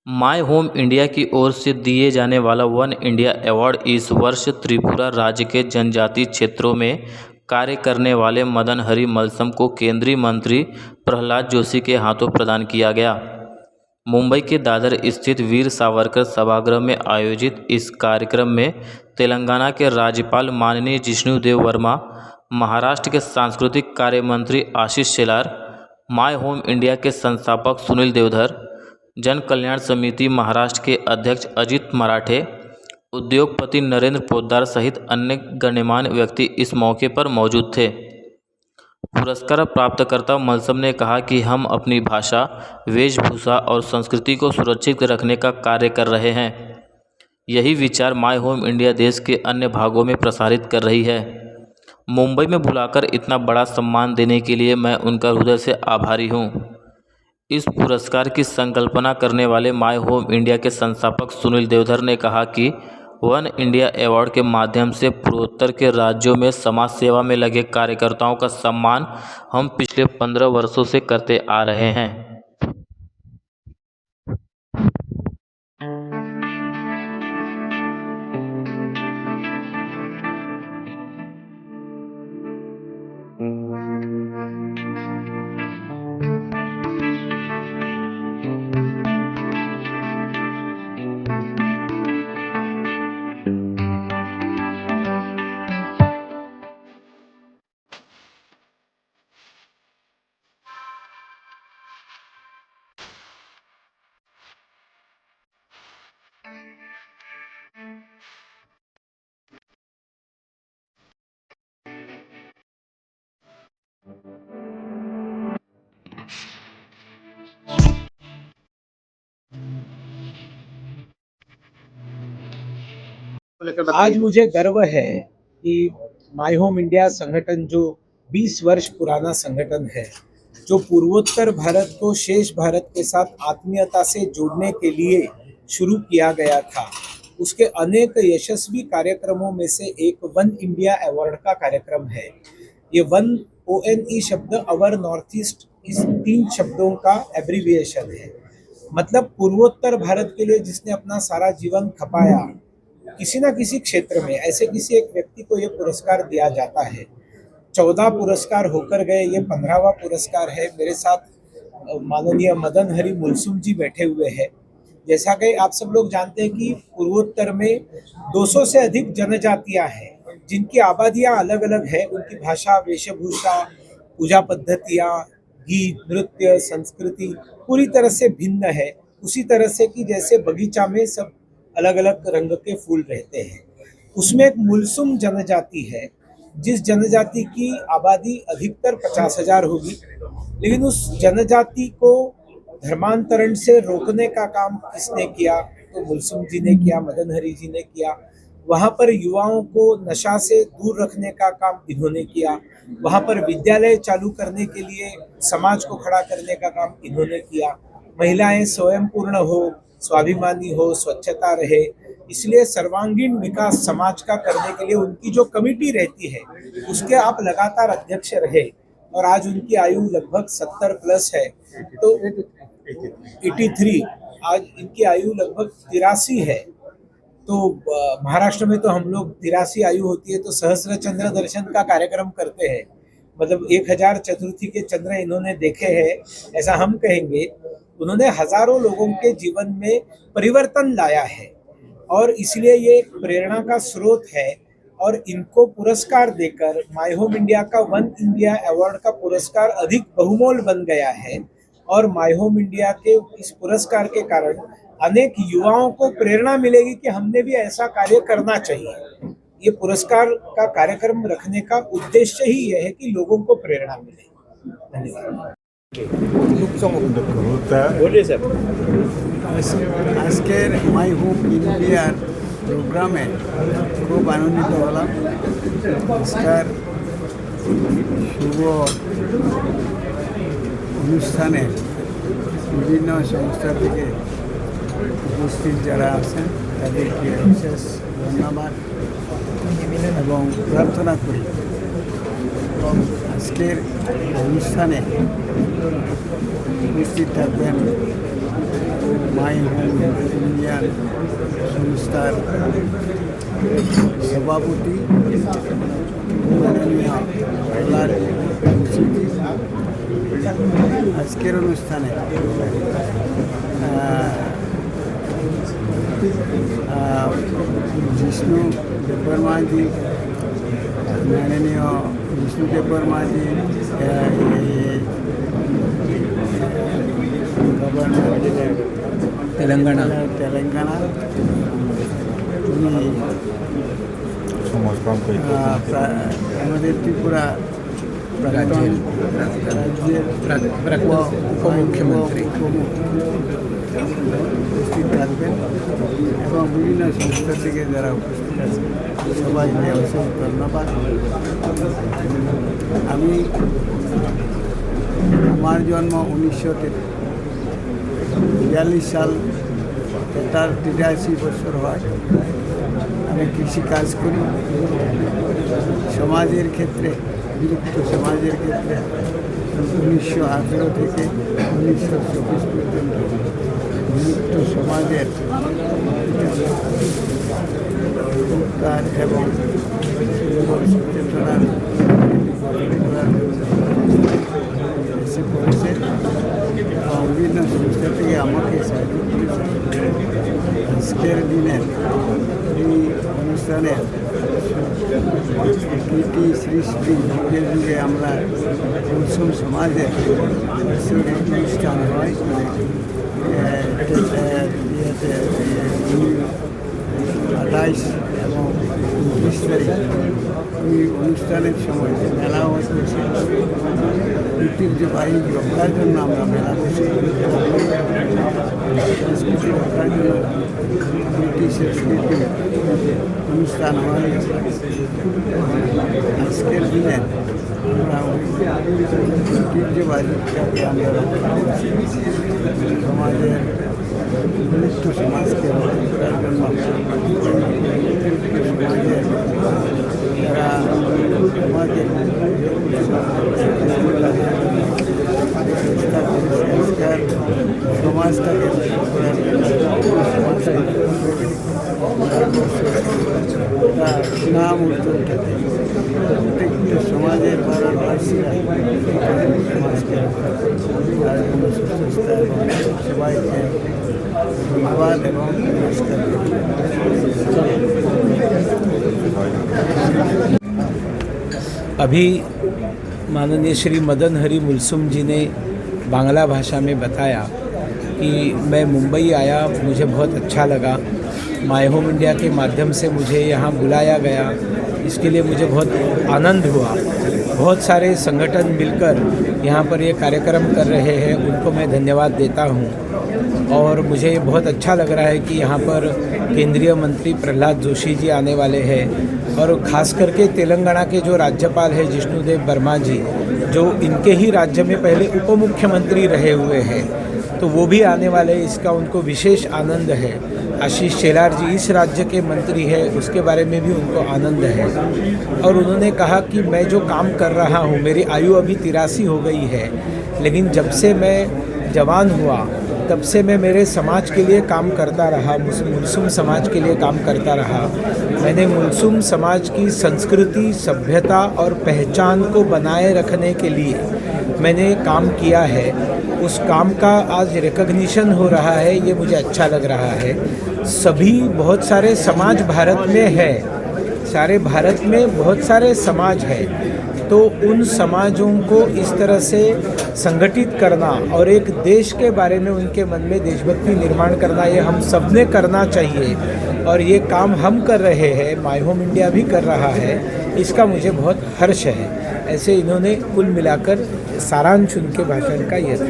My home India की ओर से दिए जाने वाला वन इंडिया अवार्ड इस वर्ष त्रिपुरा राज्य के जनजातीय क्षेत्रों में कार्य करने वाले मदन हरी मलसम को केंद्रीय मंत्री प्रहलाद जोशी के हाथों प्रदान किया गया। मुंबई के दादर स्थित वीर सावरकर सभागृह में आयोजित इस कार्यक्रम में तेलंगाना के राज्यपाल माननीय जिष्णुदेव वर्मा, महाराष्ट्र के सांस्कृतिक कार्य मंत्री Ashish Shelar, my home India के संस्थापक सुनील देवधर, जन कल्याण समिति महाराष्ट्र के अध्यक्ष अजित मराठे, उद्योगपति नरेंद्र पोद्दार सहित अन्य गण्यमान्य व्यक्ति इस मौके पर मौजूद थे। पुरस्कार प्राप्तकर्ता मलसम ने कहा कि हम अपनी भाषा, वेशभूषा और संस्कृति को सुरक्षित रखने का कार्य कर रहे हैं। यही विचार माय होम इंडिया देश के अन्य भागों में प्रसारित कर रही है। मुंबई में बुलाकर इतना बड़ा सम्मान देने के लिए मैं उनका हृदय से आभारी हूं। इस पुरस्कार की संकल्पना करने वाले माय होम इंडिया के संस्थापक सुनील देवधर ने कहा कि वन इंडिया अवार्ड के माध्यम से पूर्वोत्तर के राज्यों में समाज सेवा में लगे कार्यकर्ताओं का सम्मान हम पिछले 15 वर्षों से करते आ रहे हैं। आज मुझे गर्व है कि माय होम इंडिया संगठन जो 20 वर्ष पुराना संगठन है, जो पूर्वोत्तर भारत को शेष भारत के साथ आत्मीयता से जोड़ने के लिए शुरू किया गया था, उसके अनेक यशस्वी कार्यक्रमों में से एक वन इंडिया अवार्ड का कार्यक्रम है। ये वन ONE शब्द अवर नॉर्थ ईस्ट, इस 3 शब्दों का एब्रीविएशन है। मतलब पूर्वोत्तर भारत के लिए जिसने अपना सारा जीवन खपाया, किसी ना किसी क्षेत्र में ऐसे किसी एक व्यक्ति को ये पुरस्कार दिया जाता है। 14 पुरस्कार होकर गए, ये 15वां पुरस्कार है। मेरे साथ माननीय मदन हरी मुलसुम जी बैठे हुए हैं। जैसा कि आप सब लोग जानते हैं कि पूर्वोत्तर में 200 से अधिक जनजातियां हैं, जिनकी आबादियां अलग अलग है। उनकी भाषा, वेशभूषा, पूजा पद्धतियां, गीत, नृत्य, संस्कृति पूरी तरह से भिन्न है। उसी तरह से कि जैसे बगीचा में सब अलग अलग रंग के फूल रहते हैं, उसमें एक मुलसुम जनजाति है, जिस जनजाति की आबादी अधिकतर 50,000 होगी। लेकिन उस जनजाति को धर्मांतरण से रोकने का काम किसने किया? तो मुलसुम जी ने किया, मदन हरी जी ने किया। वहाँ पर युवाओं को नशा से दूर रखने का काम इन्होंने किया। वहाँ पर विद्यालय चालू करने के लिए समाज को खड़ा करने का काम इन्होंने किया। महिलाएं स्वयं पूर्ण हो, स्वाभिमानी हो, स्वच्छता रहे, इसलिए सर्वांगीण विकास समाज का करने के लिए उनकी जो कमेटी रहती है, उसके आप लगातार अध्यक्ष रहे। और आज उनकी आयु लगभग 70 प्लस है, तो 83, आज इनकी आयु लगभग 83 है। तो महाराष्ट्र में तो हम लोग 83 आयु होती है तो सहस्त्र चंद्र दर्शन का कार्यक्रम करते हैं। मतलब 1000 चतुर्थी के चंद्र इन्होंने देखे हैं, ऐसा हम कहेंगे। उन्होंने हजारों लोगों के जीवन में परिवर्तन लाया है और इसलिए ये प्रेरणा का स्रोत है। और इनको पुरस्कार देकर माय होम इंडिया का वन इंडिया अवार्ड का पुरस्कार अधिक बहुमूल्य बन गया है। और माय होम इंडिया के इस पुरस्कार के कारण अनेक युवाओं को प्रेरणा मिलेगी कि हमने भी ऐसा कार्य करना चाहिए। ये पुरस्कार का कार्यक्रम रखने का उद्देश्य ही यह है कि लोगों को प्रेरणा मिले। धन्यवाद। बोलिए सर। আজকের মাই হোম ইন্ডিয়ার প্রোগ্রামে খুব আনন্দিত হলাম। আজকের শুভ অনুষ্ঠানে বিভিন্ন সংস্থা থেকে উপস্থিত যারা আছেন তাদেরকে বিশেষ ধন্যবাদ এবং প্রার্থনা করি আজকের অনুষ্ঠানে উপস্থিত থাকবেন মাই হোম ইন্ডিয়ান সংস্থার সভাপতি মাননীয় প্রহ্লাদ যোশীজি আজকের অনুষ্ঠানে जिष्णु देववर्मा जी, माननीय जिष्णु देववर्मा जी, गवर्नर तेलंगाना আমাদের ত্রিপুরা রাজ্যের উপমুখ্যমন্ত্রী উপস্থিত থাকবেন এবং বিভিন্ন সংস্থা থেকে যারা উপস্থিত আছে সবাইকে অসংখ্য ধন্যবাদ। আমার জন্ম 1943 সাল, তার 83 বছর হয়। আমি কৃষিকাজ করি, সমাজের ক্ষেত্রে বিলুপ্ত সমাজের ক্ষেত্রে 1918 থেকে 1924 পর্যন্ত বিলুপ্ত সমাজের উদ্ধার এবং সচেতনার এসে পড়েছে এবং বিভিন্ন সংস্থা থেকে আমাকে সাহায্য করেছে। আজকের দিনের এই অনুষ্ঠানের কীর্তি শ্রী শ্রী যুগে যুগে আমরা মুসলিম সমাজের অনুষ্ঠান হয় 28 এবং 29 তারিখ এই অনুষ্ঠানের সময় মেলা হচ্ছে ঐতিহ্যবাহী রক্ষার জন্য আমরা মেলা বসি, সংস্কৃতি রক্ষার জন্য ব্রিটিশের অনুষ্ঠান হয়। আজকের দিনে আমরা ঐতিহ্যবাহীটাকে আমরা রক্ষা করছি, সমাজের বিলুপ্ত সমাজকে রক্ষা করার জন্য সমাজের যারা আমাদের সংস্কার সমাজটাকে রক্ষা করার জন্য নাম উজ্জ্বল থাকে। প্রত্যেকটা সমাজের ভারতবাসীরা সমাজকে রক্ষা করে তার জন্য সুস্থতা এবং সবাইকে ধন্যবাদ এবং নমস্কার। अभी माननीय श्री मदन हरी मुल्सुम जी ने बांग्ला भाषा में बताया कि मैं मुंबई आया, मुझे बहुत अच्छा लगा, माय होम इंडिया के माध्यम से मुझे यहाँ बुलाया गया, इसके लिए मुझे बहुत आनंद हुआ। बहुत सारे संगठन मिलकर यहाँ पर ये कार्यक्रम कर रहे हैं, उनको मैं धन्यवाद देता हूँ। और मुझे बहुत अच्छा लग रहा है कि यहाँ पर केंद्रीय मंत्री प्रहलाद जोशी जी आने वाले हैं और ख़ास करके तेलंगाना के जो राज्यपाल हैं जिष्णु देववर्मा जी, जो इनके ही राज्य में पहले उप मुख्यमंत्री रहे हुए हैं, तो वो भी आने वाले हैं, इसका उनको विशेष आनंद है। आशीष शेलार जी इस राज्य के मंत्री हैं, उसके बारे में भी उनको आनंद है। और उन्होंने कहा कि मैं जो काम कर रहा हूँ, मेरी आयु अभी 83 हो गई है, लेकिन जब से मैं जवान हुआ तब से मैं मेरे समाज के लिए काम करता रहा, मुल्सुम समाज के लिए काम करता रहा। मैंने मुल्सुम समाज की संस्कृति, सभ्यता और पहचान को बनाए रखने के लिए मैंने काम किया है। उस काम का आज रिकॉग्निशन हो रहा है, ये मुझे अच्छा लग रहा है। सभी बहुत सारे समाज भारत में है, सारे भारत में बहुत सारे समाज है, तो उन समाजों को इस तरह से संगठित करना और एक देश के बारे में उनके मन में देशभक्ति निर्माण करना, ये हम सब ने करना चाहिए। और ये काम हम कर रहे हैं, माय होम इंडिया भी कर रहा है, इसका मुझे बहुत हर्ष है। ऐसे इन्होंने कुल मिलाकर सारांश उनके भाषण का ये था।